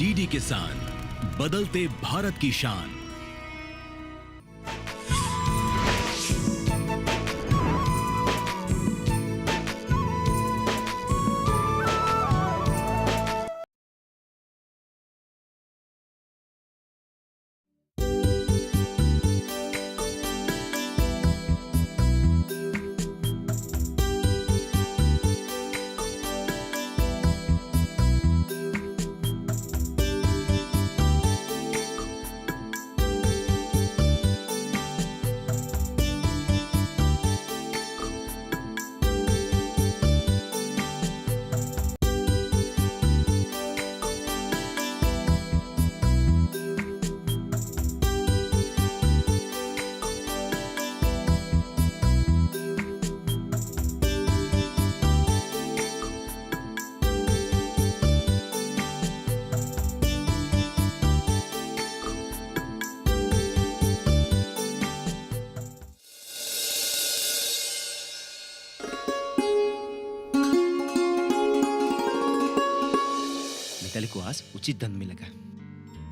DD किसान, बदलते भारत की शान। मिताली को आज उचित धन मिलेगा।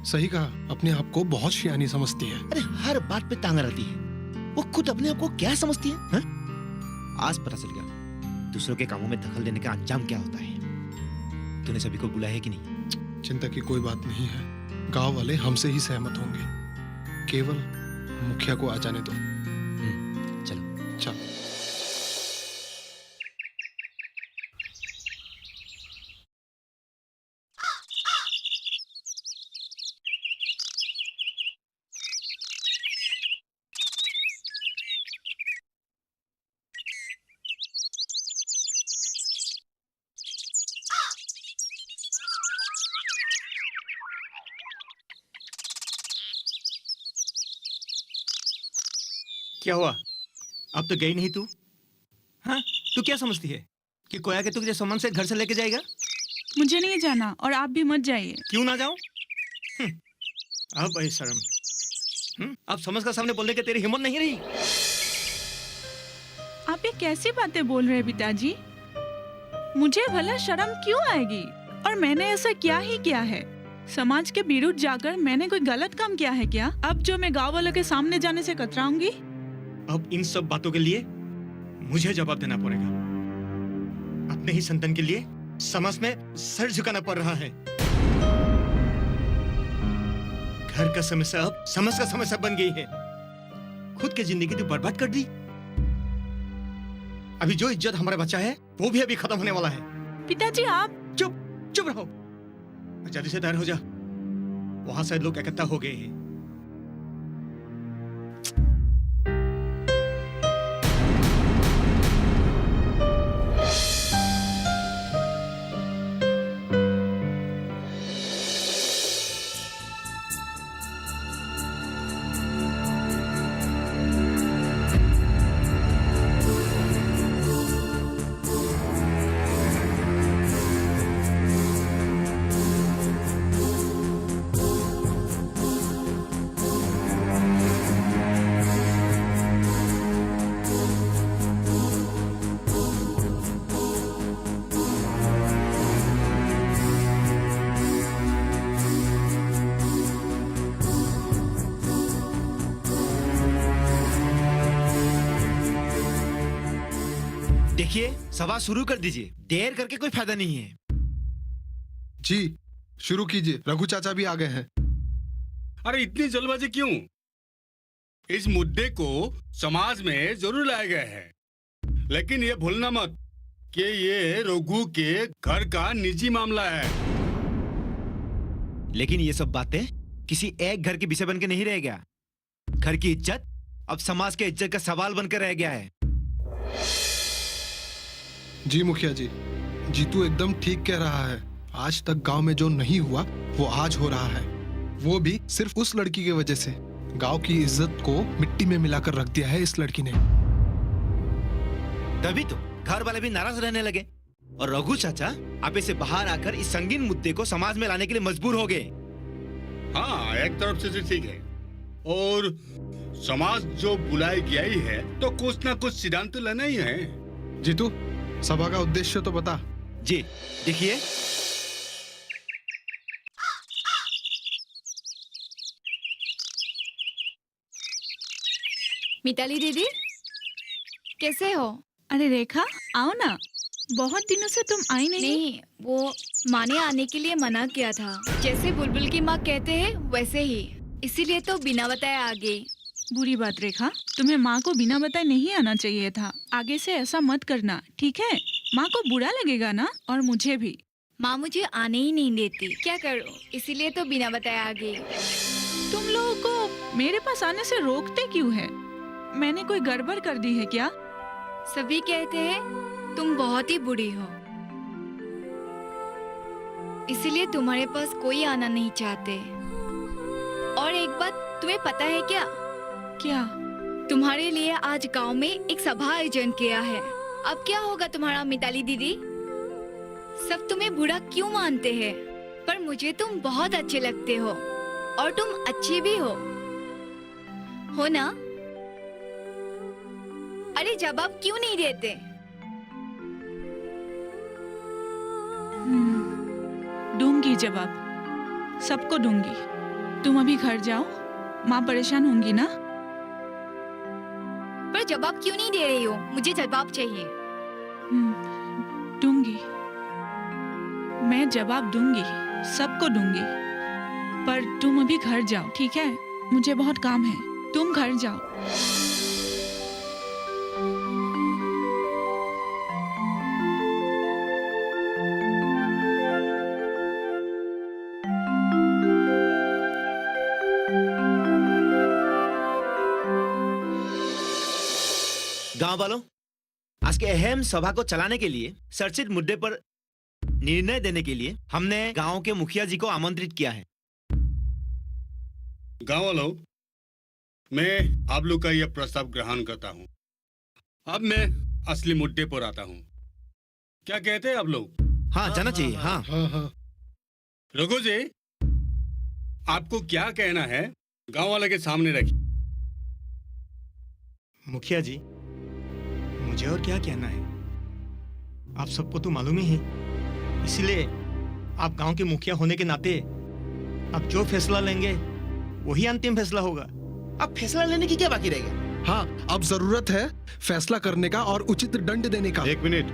सही कहा, अपने आप को बहुत शियानी समझती है। अरे हर बात पे तांगा रहती है। वो खुद अपने आप को क्या समझती है, हा? आज पता चल गया दूसरों के कामों में दखल देने का अंजाम क्या होता है। तूने सभी को बुलाया है कि नहीं? चिंता की कोई बात नहीं है, गांव वाले हमसे ही सहमत होंगे। केवल मुखिया को आ जाने दो। चलो चलो। क्या हुआ? अब तो गई नहीं तू? हाँ, तू क्या समझती है कि कोया के तुझे सामान से घर से लेके जाएगा? मुझे नहीं जाना और आप भी मत जाइए। क्यों ना जाऊं? अब भाई शर्म। अब समझ का सामने बोलने की तेरी हिम्मत नहीं रही। आप ये कैसी बातें बोल रहे हैं पिताजी? मुझे भला शर्म क्यों आएगी? और मैंने ऐसा क्या ही किया है? समाज के विरुद्ध जाकर मैंने कोई गलत काम किया है क्या? अब जो मैं गांव वालों के सामने जाने से कतराऊंगी? अब इन सब बातों के लिए मुझे जवाब देना पड़ेगा। अपने ही संतान के लिए समाज में सर झुकाना पड़ रहा है। घर का समस्या अब समाज का समस्या बन गई है। खुद की जिंदगी तो बर्बाद कर दी। अभी जो इज्जत हमारा बच्चा है वो भी अभी खत्म होने वाला है। पिताजी आप चुप रहो। जल्दी से तैयार हो जा, वहां से लोग इकट्ठा हो गए हैं। देखिए, सभा शुरू कर दीजिए। देर करके कोई फायदा नहीं है। जी शुरू कीजिए, रघु चाचा भी आ गए हैं। अरे इतनी जल्दबाजी क्यों? इस मुद्दे को समाज में जरूर लाया गया है, लेकिन ये भूलना मत कि ये रघु के घर का निजी मामला है। लेकिन ये सब बातें किसी एक घर के विषय बनकर नहीं रह गया। घर की इज्जत अब समाज के इज्जत का सवाल बनकर रह गया है। जी मुखिया जी, जीतू एकदम ठीक कह रहा है। आज तक गांव में जो नहीं हुआ वो आज हो रहा है, वो भी सिर्फ उस लड़की की वजह से। गांव की इज्जत को मिट्टी में मिलाकर रख दिया है इस लड़की ने। तभी तो घर वाले भी नाराज रहने लगे और रघु चाचा आपे से बाहर आकर इस संगीन मुद्दे को समाज में लाने के लिए मजबूर हो गए। हाँ, एक तरफ से ठीक है, और समाज जो बुलाई गया ही है तो कुछ ना कुछ सिद्धांत लेना ही है। जीतू, सभा का उद्देश्य तो बता। जी देखिए, मिताली दीदी, कैसे हो? अरे रेखा, आओ ना। बहुत दिनों से तुम आई नहीं। नहीं, वो माँ ने आने के लिए मना किया था। जैसे बुलबुल की माँ कहते हैं वैसे ही, इसीलिए तो बिना बताए आ गई। बुरी बात रेखा, तुम्हें माँ को बिना बताए नहीं आना चाहिए था। आगे से ऐसा मत करना, ठीक है? माँ को बुरा लगेगा ना, और मुझे भी। माँ मुझे आने ही नहीं देती, क्या करूँ? इसीलिए तो बिना बताए आ गई। तुम लोगों को मेरे पास आने से रोकते क्यों है? मैंने कोई गड़बड़ कर दी है क्या? सभी कहते हैं तुम बहुत ही बुरी हो, इसीलिए तुम्हारे पास कोई आना नहीं चाहते। और एक बात तुम्हें पता है क्या? क्या? तुम्हारे लिए आज गांव में एक सभा आयोजन किया है। अब क्या होगा तुम्हारा मिताली दीदी? सब तुम्हें बुरा क्यों मानते हैं, पर मुझे तुम बहुत अच्छे लगते हो, और तुम अच्छी भी हो ना? अरे जवाब क्यों नहीं देते? दूंगी जवाब, सबको दूंगी। तुम अभी घर जाओ, माँ परेशान होंगी ना। पर जवाब क्यों नहीं दे रही हो? मुझे जवाब चाहिए। दूंगी, मैं जवाब दूंगी, सबको दूंगी। पर तुम अभी घर जाओ, ठीक है? मुझे बहुत काम है, तुम घर जाओ। गांव वालों, आज के अहम सभा को चलाने के लिए, चर्चित मुद्दे पर निर्णय देने के लिए हमने गांव के मुखिया जी को आमंत्रित किया है। गाँव वालों, मैं आप लोग का यह प्रस्ताव ग्रहण करता हूँ। अब मैं असली मुद्दे पर आता हूँ। क्या कहते हैं आप लोग? हाँ, जाना चाहिए। हाँ हाँ हाँ। रघु जी, आपको क्या कहना है गाँव वाले के सामने रखिए। मुखिया जी, मुझे और क्या कहना है? आप सबको तो मालूम ही है, इसलिए आप गांव के मुखिया होने के नाते आप जो फैसला लेंगे वही अंतिम फैसला होगा। अब फैसला लेने की क्या बाकी रहेगा? हाँ, अब जरूरत है फैसला करने का और उचित दंड देने का। एक मिनट।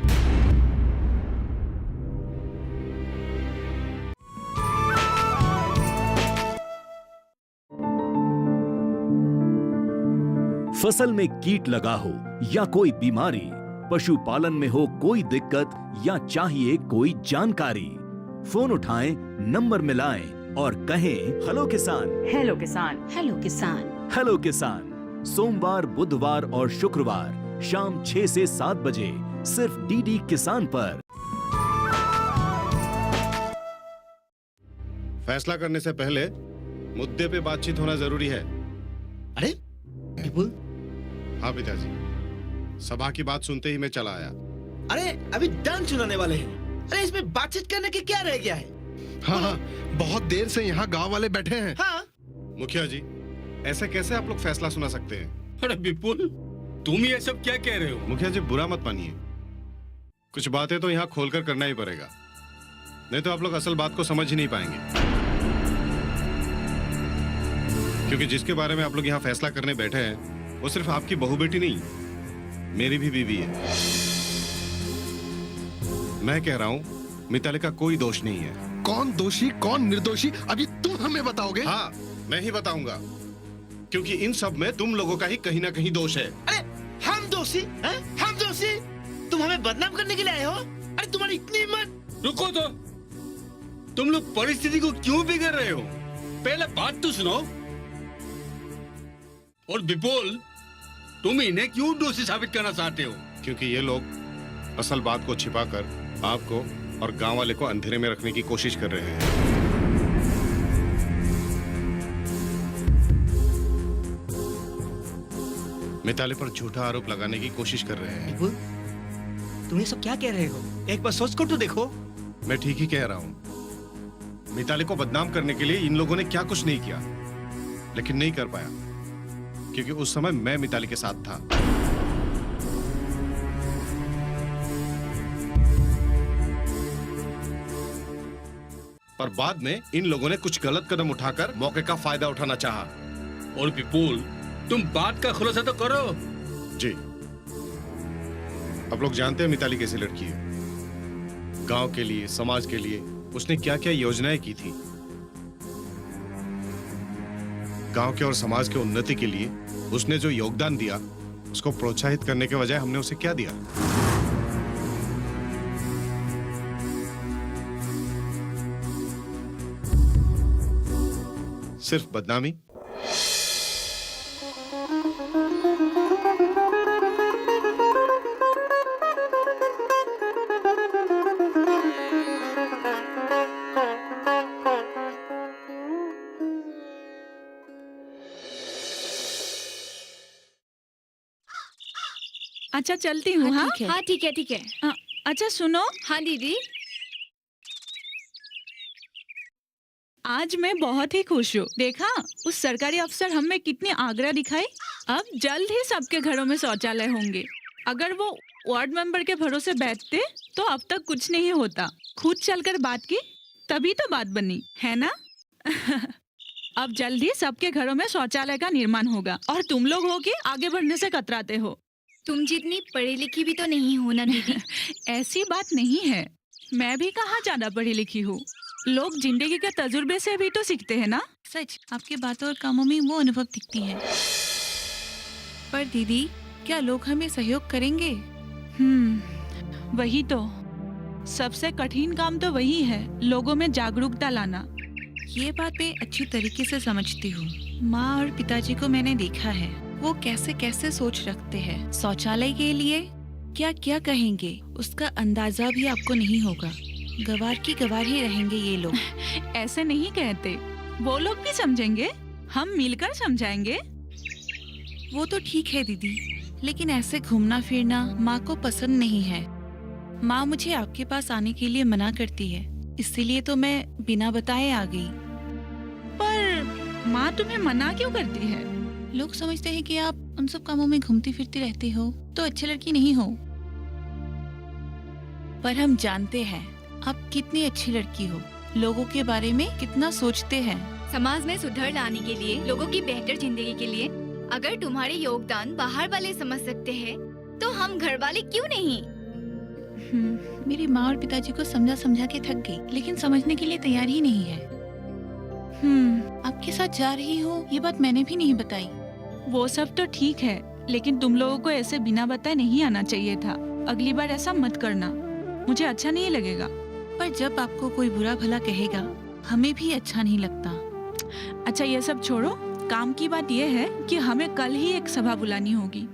फसल में कीट लगा हो या कोई बीमारी, पशुपालन में हो कोई दिक्कत या चाहिए कोई जानकारी, फोन उठाएं, नंबर मिलाएं और कहें हेलो किसान। हेलो किसान। हेलो किसान। हेलो किसान, सोमवार, बुधवार और शुक्रवार शाम 6 से 7 बजे सिर्फ डीडी किसान पर। फैसला करने से पहले मुद्दे पे बातचीत होना जरूरी है। अरे विपुल, हाँ पिताजी, सभा की बात सुनते ही मैं चला आया। अरे अभी दंड सुनाने वाले हैं। अरे इसमें बातचीत करने के क्या रह गया है? हाँ हाँ, बहुत देर से यहाँ गांव वाले बैठे हैं। हाँ, मुखिया जी, ऐसे कैसे आप लोग फैसला सुना सकते हैं? अरे विपुल, तुम ये सब क्या कह रहे हो? मुखिया जी, बुरा मत मानिए, कुछ बातें तो यहाँ खोलकर करना ही पड़ेगा, नहीं तो आप लोग असल बात को समझ ही नहीं पाएंगे। क्योंकि जिसके बारे में आप लोग यहाँ फैसला करने बैठे हैं वो सिर्फ आपकी बहू बेटी नहीं, मेरी भी बीवी है। मैं कह रहा हूँ मिताली का कोई दोष नहीं है। कौन दोषी कौन निर्दोषी अभी तुम हमें बताओगे? हाँ, मैं ही बताऊंगा, क्योंकि इन सब में तुम लोगों का ही कहीं ना कहीं दोष है। अरे हम दोषी हैं? हम दोषी? तुम हमें बदनाम करने के लिए आए हो? अरे तुम्हारी इतनी हिम्मत! रुको तो, तुम लोग परिस्थिति को क्यों बिगड़ रहे हो? पहले बात तो सुनो। और विपुल, तुम इन्हें क्यों दोषी साबित करना चाहते हो? क्योंकि ये लोग असल बात को छिपाकर आपको और गांव वाले को अंधेरे में रखने की कोशिश कर रहे हैं। मिताली पर झूठा आरोप लगाने की कोशिश कर रहे हैं। विपुल, तुम ये सब क्या कह रहे हो? एक बार सोच कर तो देखो। मैं ठीक ही कह रहा हूं। मिताली को बदनाम करने के लिए इन लोगों ने क्या कुछ नहीं किया, लेकिन नहीं कर पाया क्योंकि उस समय मैं मिताली के साथ था। पर बाद में इन लोगों ने कुछ गलत कदम उठाकर मौके का फायदा उठाना चाहा। और विपुल, तुम बात का खुलासा तो करो। जी, आप लोग जानते हैं मिताली कैसी लड़की है। गांव के लिए, समाज के लिए उसने क्या क्या योजनाएं की थी। गांव के और समाज के उन्नति के लिए उसने जो योगदान दिया, उसको प्रोत्साहित करने के बजाय हमने उसे क्या दिया? सिर्फ बदनामी। अच्छा चलती हूँ। हाँ हाँ ठीक है ठीक है। अच्छा सुनो, हाँ दीदी। आज मैं बहुत ही खुश हूँ। देखा उस सरकारी अफसर हमें कितनी आग्रह दिखाई। अब जल्द ही सबके घरों में शौचालय होंगे। अगर वो वार्ड मेंबर के भरोसे बैठते तो अब तक कुछ नहीं होता। खुद चलकर बात की तभी तो बात बनी, है ना? अब जल्द ही सबके घरों में शौचालय का निर्माण होगा और तुम लोग हो के आगे बढ़ने से कतराते हो। तुम जितनी पढ़ी लिखी भी तो नहीं हो ना दीदी। ऐसी बात नहीं है, मैं भी कहाँ ज्यादा पढ़ी लिखी हूँ। लोग जिंदगी के तजुर्बे से भी तो सीखते हैं ना। सच, आपकी बातों और कामों में वो अनुभव दिखती है। पर दीदी, क्या लोग हमें सहयोग करेंगे? वही तो सबसे कठिन काम तो वही है, लोगों में जागरूकता लाना। ये बात मैं अच्छी तरीके से समझती हूँ। माँ और पिताजी को मैंने देखा है, वो कैसे कैसे सोच रखते हैं। शौचालय के लिए क्या क्या कहेंगे उसका अंदाजा भी आपको नहीं होगा। गवार की गवार ही रहेंगे ये लोग। ऐसे नहीं कहते, वो लोग भी समझेंगे, हम मिलकर समझाएंगे। वो तो ठीक है दीदी, लेकिन ऐसे घूमना फिरना माँ को पसंद नहीं है। माँ मुझे आपके पास आने के लिए मना करती है, इसीलिए तो मैं बिना बताए आ गई। पर माँ तुम्हें मना क्यों करती है? लोग समझते हैं कि आप उन सब कामों में घूमती फिरती रहती हो तो अच्छी लड़की नहीं हो। पर हम जानते हैं आप कितनी अच्छी लड़की हो, लोगों के बारे में कितना सोचते हैं। समाज में सुधार लाने के लिए, लोगों की बेहतर जिंदगी के लिए अगर तुम्हारे योगदान बाहर वाले समझ सकते हैं तो हम घर वाले क्यों नहीं? मेरी माँ और पिताजी को समझा समझा के थक गई, लेकिन समझने के लिए तैयार ही नहीं है। आपके साथ जा रही हो ये बात मैंने भी नहीं बताई। वो सब तो ठीक है, लेकिन तुम लोगों को ऐसे बिना बताए नहीं आना चाहिए था। अगली बार ऐसा मत करना, मुझे अच्छा नहीं लगेगा। पर जब आपको कोई बुरा भला कहेगा हमें भी अच्छा नहीं लगता। अच्छा ये सब छोड़ो, काम की बात यह है कि हमें कल ही एक सभा बुलानी होगी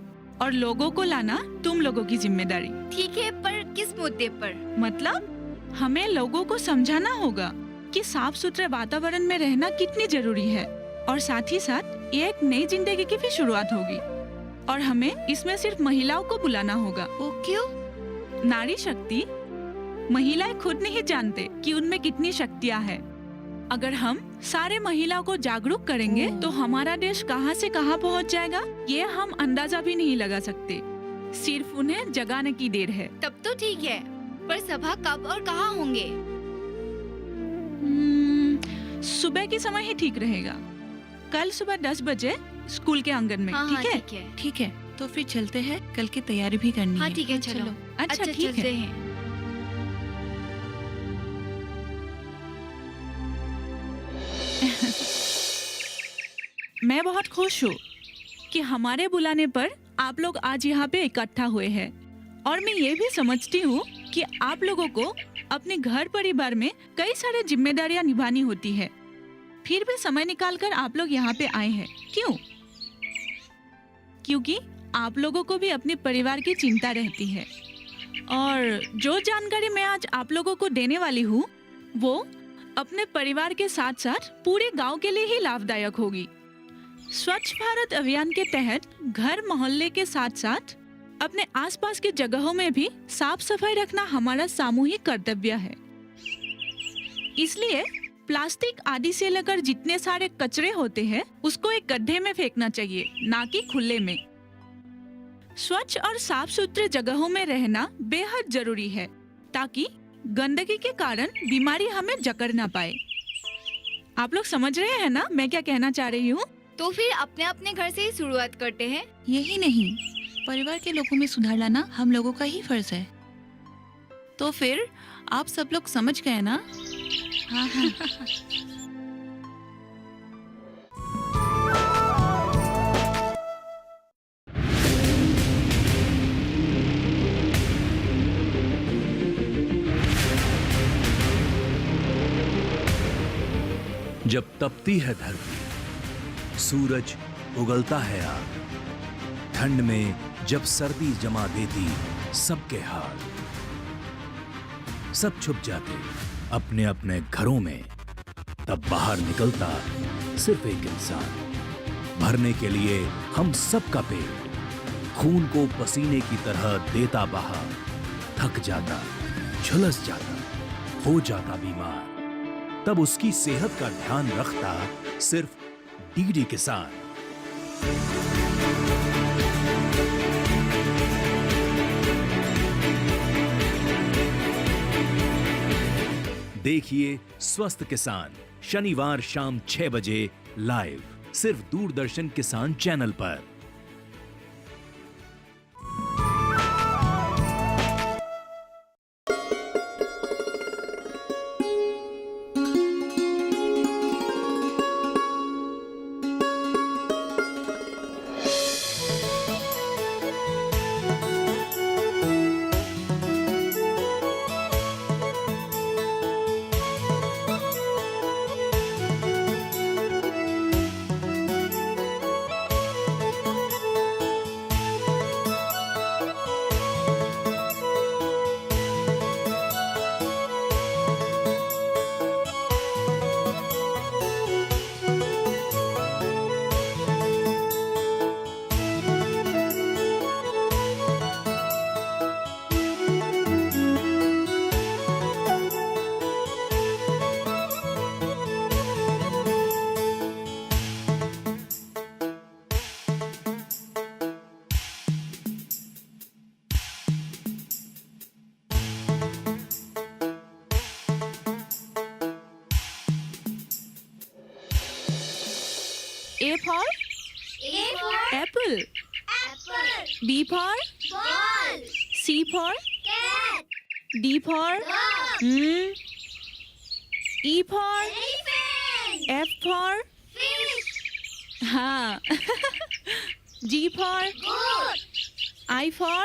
और लोगों को लाना तुम लोगों की जिम्मेदारी। ठीक है, पर किस मुद्दे पर? मतलब हमें लोगों को समझाना होगा कि साफ सुथरे वातावरण में रहना कितनी जरूरी है और साथ ही साथ ये एक नई जिंदगी की भी शुरुआत होगी और हमें इसमें सिर्फ महिलाओं को बुलाना होगा। वो क्यों? नारी शक्ति, महिलाएं खुद नहीं जानते कि उनमें कितनी शक्तियां हैं। अगर हम सारे महिलाओं को जागरूक करेंगे तो हमारा देश कहां से कहां पहुंच जाएगा ये हम अंदाजा भी नहीं लगा सकते। सिर्फ उन्हें जगाने की देर है। तब तो ठीक है, पर सभा कब और कहाँ होंगे? सुबह के समय ही ठीक रहेगा। कल सुबह 10 बजे स्कूल के आंगन में। हाँ, ठीक है? ठीक है। ठीक है, तो फिर चलते हैं, कल की तैयारी भी करनी हाँ है। ठीक है, चलो। अच्छा ठीक चलते है। हैं। मैं बहुत खुश हूँ कि हमारे बुलाने पर आप लोग आज यहाँ पे इकट्ठा हुए हैं और मैं ये भी समझती हूँ कि आप लोगों को अपने घर परिवार में कई सारे जिम्मेदारियाँ निभानी होती है, फिर भी समय निकालकर आप लोग यहाँ पे आए हैं। क्यों? क्योंकि आप लोगों को भी अपने परिवार की चिंता रहती है और जो जानकारी मैं आज आप लोगों को देने वाली हूँ वो अपने परिवार के साथ साथ पूरे गांव के लिए ही लाभदायक होगी। स्वच्छ भारत अभियान के तहत घर मोहल्ले के साथ साथ अपने आसपास की जगहों में भी साफ सफाई रखना हमारा सामूहिक कर्तव्य है। इसलिए प्लास्टिक आदि से लेकर जितने सारे कचरे होते हैं उसको एक गड्ढे में फेंकना चाहिए, ना कि खुले में। स्वच्छ और साफ सुथरे जगहों में रहना बेहद जरूरी है ताकि गंदगी के कारण बीमारी हमें जकड़ ना पाए। आप लोग समझ रहे हैं ना मैं क्या कहना चाह रही हूँ? तो फिर अपने अपने घर से ही शुरुआत करते हैं। यही नहीं, परिवार के लोगों में सुधार लाना हम लोगों का ही फर्ज है। तो फिर आप सब लोग समझ गए ना? हाँ हाँ। जब तपती है धरती, सूरज उगलता है आग, ठंड में जब सर्दी जमा देती सबके हाल, सब छुप जाते अपने अपने घरों में, तब बाहर निकलता सिर्फ एक इंसान, भरने के लिए हम सबका पेट, खून को पसीने की तरह देता बहा, थक जाता, झुलस जाता, हो जाता बीमार, तब उसकी सेहत का ध्यान रखता सिर्फ डीडी किसान। देखिए स्वस्थ किसान शनिवार शाम 6 बजे लाइव सिर्फ दूरदर्शन किसान चैनल पर। A for apple. B for C for D for E for F for हाँ G for I for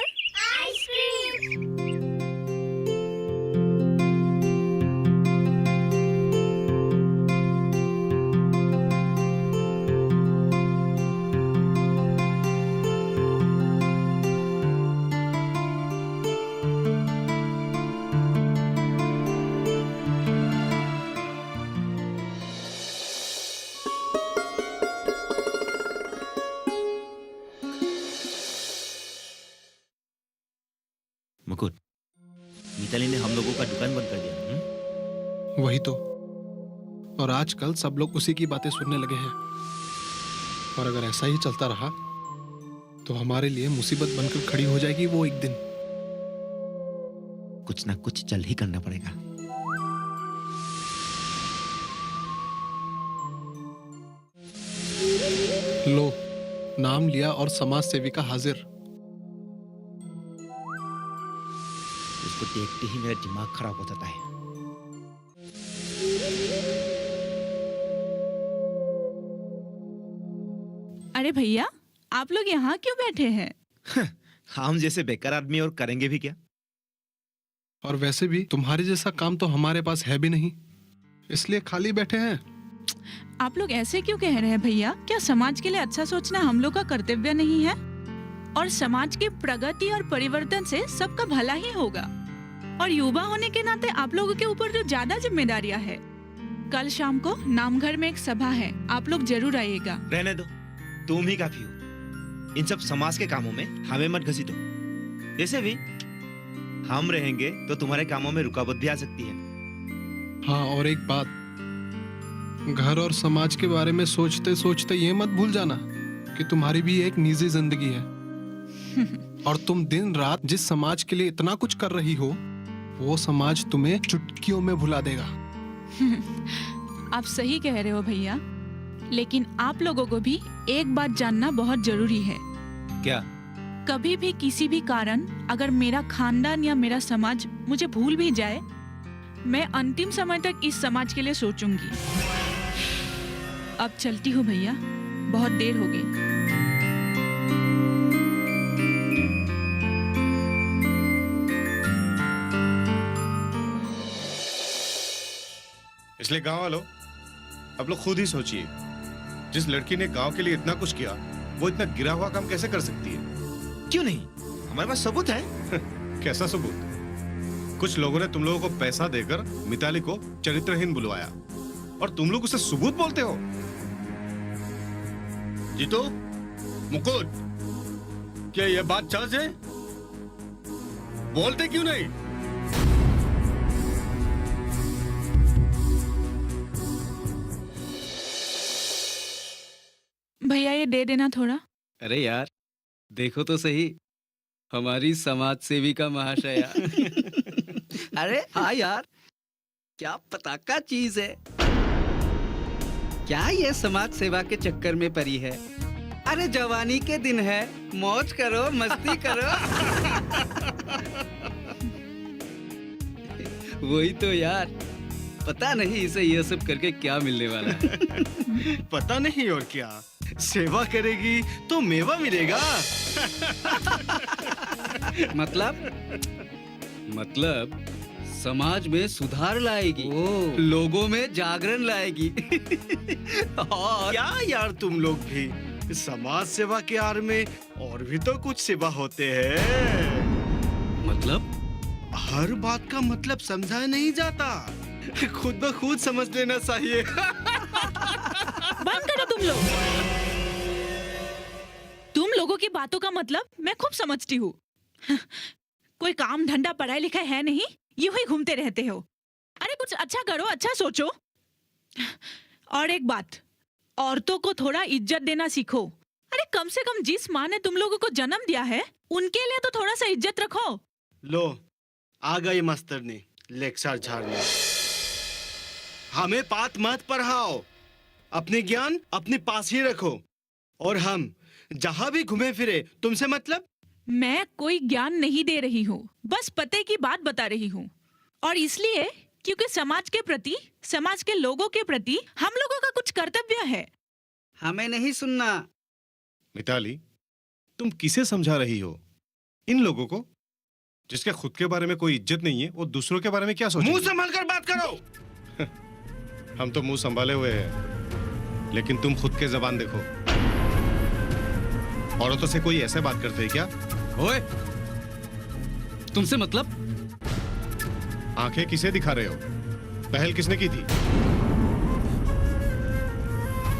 मुकुट, मिताली ने हम लोगों का दुकान बंद कर दिया। वही तो। और आजकल सब लोग उसी की बातें सुनने लगे हैं। और अगर ऐसा ही चलता रहा तो हमारे लिए मुसीबत बनकर खड़ी हो जाएगी वो एक दिन। कुछ ना कुछ चल ही करना पड़ेगा। लो, नाम लिया और समाज सेविका हाजिर। उसको देखते ही मेरा दिमाग खराब हो जाता है। अरे भैया, आप लोग यहाँ क्यों बैठे हैं? हम जैसे बेकार आदमी और करेंगे भी क्या? और वैसे भी तुम्हारे जैसा काम तो हमारे पास है भी नहीं, इसलिए खाली बैठे हैं। आप लोग ऐसे क्यों कह रहे हैं भैया? क्या समाज के लिए अच्छा सोचना हम लोग का कर्तव्य नहीं है? और समाज की प्रगति और परिवर्तन से सबका भला ही होगा। और युवा होने के नाते आप लोगों के ऊपर जो ज्यादा जिम्मेदारियां है। कल शाम को नामघर में एक सभा है, आप लोग जरूर आइएगा। रहने दो, तुम ही काफी हो। इन सब समाज के कामों में हमें मत घसीटो। जैसे भी हम रहेंगे तो तुम्हारे कामों में रुकावट भी आ सकती है। हाँ, और एक बात, घर और समाज के बारे में सोचते सोचते ये मत भूल जाना कि तुम्हारी भी एक निजी जिंदगी है। और तुम दिन रात जिस समाज के लिए इतना कुछ कर रही हो, वो समाज तुम्हें चुटकियों में भुला देगा। आप सही कह रहे हो भैया। लेकिन आप लोगों को भी एक बात जानना बहुत जरूरी है। क्या? कभी भी किसी भी कारण अगर मेरा खानदान या मेरा समाज मुझे भूल भी जाए, मैं अंतिम समय तक इस समाज के लिए सोचूंगी। अब चलती हूँ भैया, बहुत देर हो गई। इसलिए गांव वालों, अब लोग खुद ही सोचिए, जिस लड़की ने गांव के लिए इतना कुछ किया, वो इतना गिरा हुआ काम कैसे कर सकती है? क्यों नहीं? हमारे पास सबूत है। कैसा सबूत? कुछ लोगों ने तुम लोगों को पैसा देकर मिताली को चरित्रहीन बुलवाया और तुम लोग उसे सबूत बोलते हो? जीतू, मुकुट, क्या ये बात सच है? बोलते क्यों नहीं? भैया ये दे देना थोड़ा। अरे यार, देखो तो सही, हमारी समाज सेविका महाशया। अरे हाँ यार, क्या पताका चीज है। क्या ये समाज सेवा के चक्कर में पड़ी है? अरे जवानी के दिन है, मौज करो, मस्ती करो। वही तो यार, पता नहीं इसे ये सब करके क्या मिलने वाला है। पता नहीं और क्या, सेवा करेगी तो मेवा मिलेगा। मतलब समाज में सुधार लाएगी, लोगों में जागरण लाएगी। और क्या यार तुम लोग भी, समाज सेवा के आड़ में और भी तो कुछ सेवा होते हैं। मतलब हर बात का मतलब समझाया नहीं जाता, खुद ब खुद समझ लेना चाहिए। बंद करो तुम लोग। तुम लोगों की बातों का मतलब मैं खूब समझती हूँ। कोई काम धंधा पढ़ाई लिखाई है नहीं, यूं ही घूमते रहते हो। अरे कुछ अच्छा करो, अच्छा सोचो। और एक बात, औरतों को थोड़ा इज्जत देना सीखो। अरे कम से कम जिस माँ ने तुम लोगों को जन्म दिया है, उनके लिए तो थोड़ा सा इज्जत रखो। लो, आ गई मास्टरनी लेक्चर झाड़ने। हमें बात मत पढ़ाओ, अपने ज्ञान अपने पास ही रखो। और हम जहाँ भी घूमे फिरे, तुमसे मतलब? मैं कोई ज्ञान नहीं दे रही हूँ, बस पते की बात बता रही हूँ। और इसलिए क्योंकि समाज के प्रति, समाज के लोगों के प्रति हम लोगों का कुछ कर्तव्य है। हमें नहीं सुनना। मिताली, तुम किसे समझा रही हो? इन लोगों को, जिसके खुद के बारे में कोई इज्जत नहीं है, वो दूसरों के बारे में क्या सोचेंगे? मुंह संभाल कर बात करो। हम तो मुंह संभाले हुए हैं, लेकिन तुम खुद के जबान देखो। औरतों से कोई ऐसे बात करते है क्या? ओए, तुमसे मतलब? आंखें किसे दिखा रहे हो? पहल किसने की थी?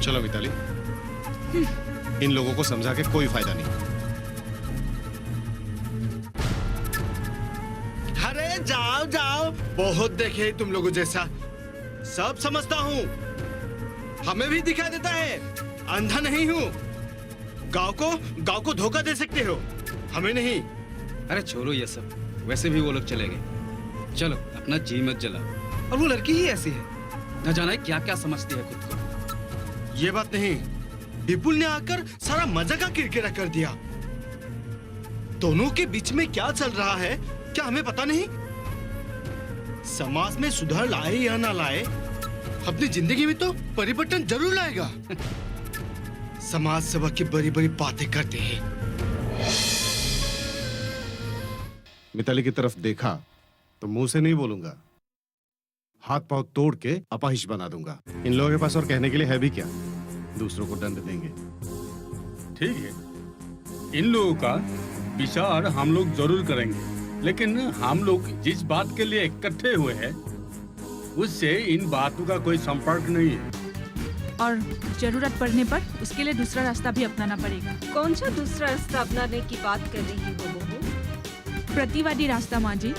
चलो मिताली, इन लोगों को समझा के कोई फायदा नहीं। अरे जाओ जाओ, बहुत देखे तुम लोगों जैसा। सब समझता हूँ, हमें भी दिखा देता है, अंधा नहीं हूँ। गांव को धोखा दे सकते हो, हमें नहीं। अरे छोड़ो ये सब, वैसे भी वो लोग चले गए। चलो अपना जी मत जलाओ। और वो लड़की ही ऐसी है, न जाने क्या क्या समझती है खुद को। ये बात नहीं, विपुल ने आकर सारा मजा का किरकिरा कर दिया। दोनों के बीच में क्या चल रहा है, क्या हमें पता नहीं? समाज में सुधार लाए या ना लाए, अपनी जिंदगी में तो परिवर्तन जरूर लाएगा। समाज सेवा की बड़ी बड़ी बातें करते हैं। मिताली की तरफ देखा तो मुंह से नहीं बोलूंगा, हाथ पांव तोड़ के अपाहिज बना दूंगा। इन लोगों के पास और कहने के लिए है भी क्या? दूसरों को दंड देंगे। ठीक है, इन लोगों का विचार हम लोग जरूर करेंगे, लेकिन हम लोग जिस बात के लिए इकट्ठे हुए हैं, उससे इन बातों का कोई संपर्क नहीं है। और जरूरत पड़ने पर उसके लिए दूसरा रास्ता भी अपनाना पड़ेगा। कौन सा दूसरा रास्ता अपनाने की बात कर रही हो बहू? प्रतिवादी रास्ता माँ जी।